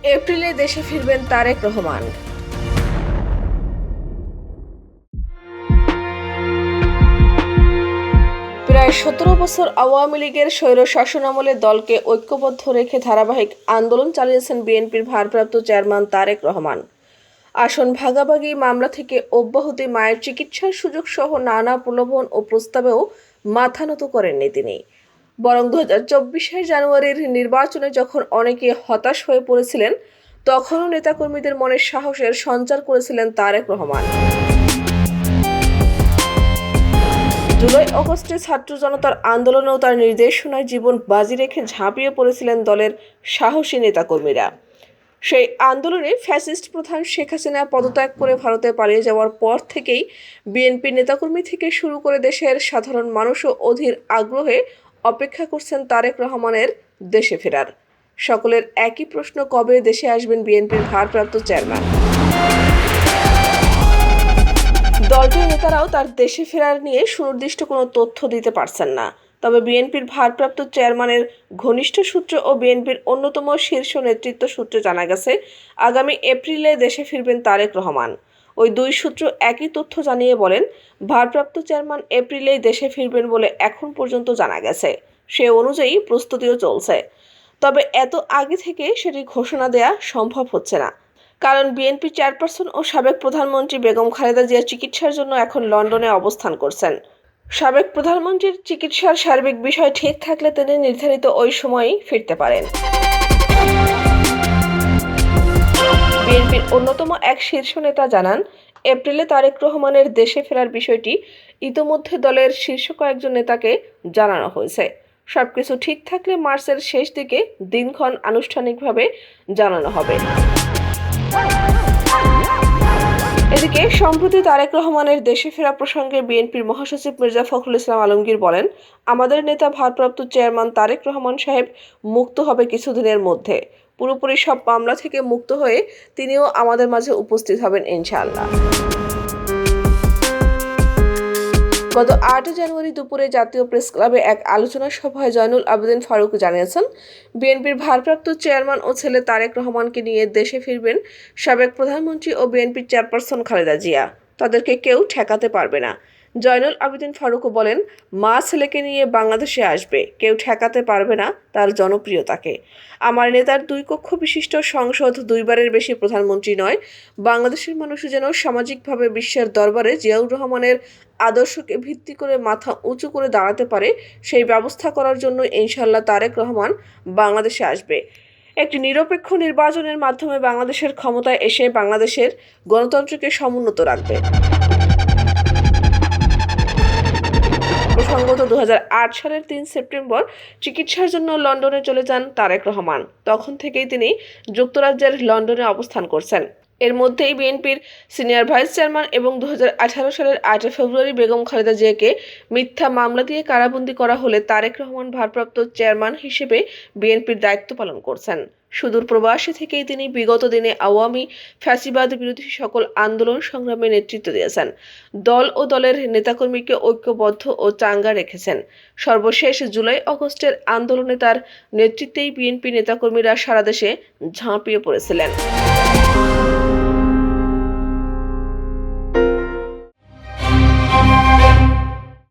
এপ্রিলে দেশে ফিরবেন তারেক রহমান। প্রায় 17 বছর আওয়ামী লীগের স্বৈরশাসনামলে দলকে ঐক্যবদ্ধ রেখে ধারাবাহিক আন্দোলন চালিয়েছেন বিএনপির ভারপ্রাপ্ত চেয়ারম্যান তারেক রহমান। আসন ভাগাভাগি মামলা থেকে অব্যাহতি, মায়ের চিকিৎসার সুযোগ সহ নানা প্রলোভন ও প্রস্তাবেও মাথা নত করেননি তিনি। বরং 2024 জানুয়ারির নির্বাচনে যখন অনেকে হতাশ হয়ে পড়েছিলেন, তখনও নেতাকর্মীদের মনে সাহসের সঞ্চার করেছিলেন তারেক রহমান। জুলাই আগস্টে ছাত্র জনতার আন্দোলনেও তার নির্দেশনায় জীবন বাজি রেখে ঝাঁপিয়ে পড়েছিলেন দলের সাহসী নেতাকর্মীরা। সেই আন্দোলনে ফ্যাসিস্ট প্রধান শেখ হাসিনা পদত্যাগ করে ভারতে পালিয়ে যাওয়ার পর থেকেই বিএনপি নেতাকর্মী থেকে শুরু করে দেশের সাধারণ মানুষও অধীর আগ্রহে অপেক্ষা করছেন তারেক রহমানের দেশে ফেরার। সকলের একই প্রশ্ন, কবে দেশে আসবেন বিএনপির ভারপ্রাপ্ত চেয়ারম্যান? দলটির নেতারাও তার দেশে ফেরার নিয়ে সুনির্দিষ্ট কোনো তথ্য দিতে পারছেন না। তবে বিএনপির ভারপ্রাপ্ত চেয়ারম্যানের ঘনিষ্ঠ সূত্র ও বিএনপির অন্যতম শীর্ষ নেতৃত্ব সূত্রে জানা গেছে, আগামী এপ্রিলে দেশে ফিরবেন তারেক রহমান। ওই দুই সূত্র একই তথ্য জানিয়ে বলেন, ভারপ্রাপ্ত চেয়ারম্যান এপ্রিলেই দেশে ফিরবেন বলে এখন পর্যন্ত জানা গেছে। সে অনুযায়ী প্রস্তুতিও চলছে। তবে এত আগে থেকে সেটি ঘোষণা দেয়া সম্ভব হচ্ছে না, কারণ বিএনপি চেয়ারপারসন ও সাবেক প্রধানমন্ত্রী বেগম খালেদা জিয়া চিকিৎসার জন্য এখন লন্ডনে অবস্থান করছেন। সাবেক প্রধানমন্ত্রীর চিকিৎসার সার্বিক বিষয় ঠিক থাকলে তিনি নির্ধারিত ওই সময়ই ফিরতে পারেন। বিএনপির অন্যতম এক শীর্ষ নেতা জানান, এপ্রিলে তারেক রহমানের দেশে ফেরার বিষয়টি ইতোমধ্যে দলের শীর্ষ কয়েকজন নেতাকে জানানো হয়েছে। সবকিছু ঠিক থাকলে মার্চের শেষ দিকে দিনক্ষণ আনুষ্ঠানিকভাবে জানানো হবে। এদিকে সম্প্রতি তারেক রহমানের দেশে ফেরা প্রসঙ্গে বিএনপির মহাসচিব মির্জা ফখরুল ইসলাম আলমগীর বলেন, আমাদের নেতা ভারপ্রাপ্ত চেয়ারম্যান তারেক রহমান সাহেব মুক্ত হবে কিছুদিনের মধ্যে। পুরোপুরি সব মামলা থেকে মুক্ত হয়ে তিনিও আমাদের মাঝে উপস্থিত হবেন ইনশাআল্লাহ। গত 8 জানুয়ারি দুপুরে জাতীয় প্রেস ক্লাবে এক আলোচনা সভায় জয়নুল আবেদিন ফারুক জানিয়েছেন, বিএনপির ভারপ্রাপ্ত চেয়ারম্যান ও ছেলে তারেক রহমানকে নিয়ে দেশে ফিরবেন সাবেক প্রধানমন্ত্রী ও বিএনপির চেয়ারপারসন খালেদা জিয়া। তাদেরকে কেউ ঠেকাতে পারবে না। জয়নুল আবেদিন ফারুকও বলেন, মা ছেলেকে নিয়ে বাংলাদেশে আসবে, কেউ ঠেকাতে পারবে না তার জনপ্রিয়তাকে। আমার নেতার 2 কক্ষ বিশিষ্ট সংসদ, 2বারের বেশি প্রধানমন্ত্রী নয়। বাংলাদেশের মানুষ যেন সামাজিকভাবে বিশ্বের দরবারে জিয়াউর রহমানের আদর্শকে ভিত্তি করে মাথা উঁচু করে দাঁড়াতে পারে, সেই ব্যবস্থা করার জন্য ইনশাআল্লাহ তারেক রহমান বাংলাদেশে আসবে। একটি নিরপেক্ষ নির্বাচনের মাধ্যমে বাংলাদেশের ক্ষমতায় এসে বাংলাদেশের গণতন্ত্রকে সমুন্নত রাখবে। প্রসঙ্গত 2008 সালের 3 সেপ্টেম্বর চিকিৎসার জন্য লন্ডনে চলে যান তারেক রহমান। তখন থেকেই তিনি যুক্তরাজ্যের লন্ডনে অবস্থান করছেন। এর মধ্যেই বিএনপির সিনিয়র ভাইস চেয়ারম্যান এবং 2018 সালের 8 ফেব্রুয়ারি বেগম খালেদা জিয়াকে মিথ্যা মামলা দিয়ে কারাবন্দী করা হলে তারেক রহমান ভারপ্রাপ্ত চেয়ারম্যান হিসেবে বিএনপির দায়িত্ব পালন করছেন। সুদূর প্রবাসী থেকেই তিনি বিগত দিনে আওয়ামী ফ্যাসিবাদ বিরোধী সকল আন্দোলন সংগ্রামে নেতৃত্ব দিয়েছেন। দল ও দলের নেতাকর্মীকে ঐক্যবদ্ধ ও চাঙ্গা রেখেছেন। সর্বশেষ জুলাই আগস্টের আন্দোলনে তার নেতৃত্বেই বিএনপি নেতাকর্মীরা সারা দেশে ঝাঁপিয়ে পড়েছিলেন।